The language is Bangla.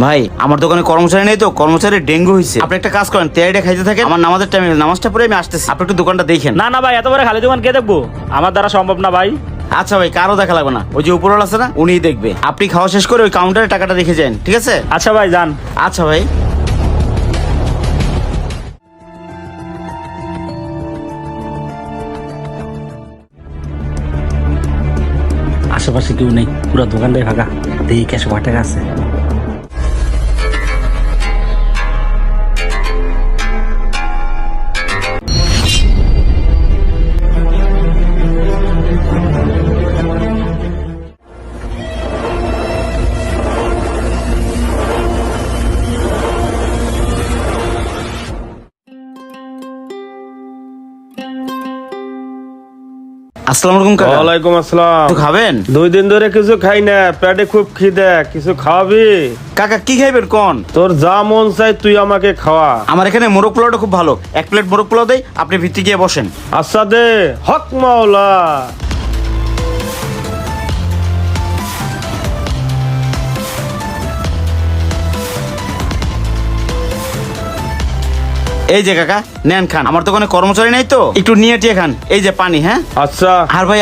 ভাই আমার দোকানে কর্মচারী নেই তো, কর্মচারী ডেঙ্গু হয়েছে। আপনি একটা কাজ করেন, তেয়ারিটা খাইতে থাকেন, আমার নামাজের টাইমে নামাজটা পড়ে আমি আসতেছি, আপনি একটু দোকানটা দেখেন। না না ভাই, এত বড় খালি দোকান কে দেখবো? আমার দ্বারা সম্ভব না ভাই। আচ্ছা ভাই, কারো দেখা লাগবে না, ওই যে উপরওয়ালা আছে না, উনিই দেখবে। আপনি খাওয়া শেষ করে ওই কাউন্টারে টাকাটা রেখে যান, ঠিক আছে? আচ্ছা ভাই, যান। আচ্ছা ভাই। আশেপাশে কেউ নেই, পুরো দোকানটাই ফাঁকা। দেখি ক্যাশ টাকা আছে। আসসালামু আলাইকুম কাকা। ওয়ালাইকুম আসসালাম। একটু খাবেন? 2 দিন ধরে কিছু খাই না, পেটে খুব খিদে, কিছু খাওয়াবি? কাকা কি খাইবেন কোন? তোর যা মন চাই তুই আমাকে খাওয়া। আমার এখানে মোরগ পোলাওটা খুব ভালো, 1 প্লেট মোরগ পোলাও দেই, আপনি ভিতরে গিয়ে বসেন। আচ্ছা দে, হক মাওলা। এই যে কাকা নেন খান, আমার দোকানে কর্মচারী নাই তো, একটু নিয়ে টিয়ে খান। এই যে পানি। হ্যাঁ আচ্ছা আর ভাই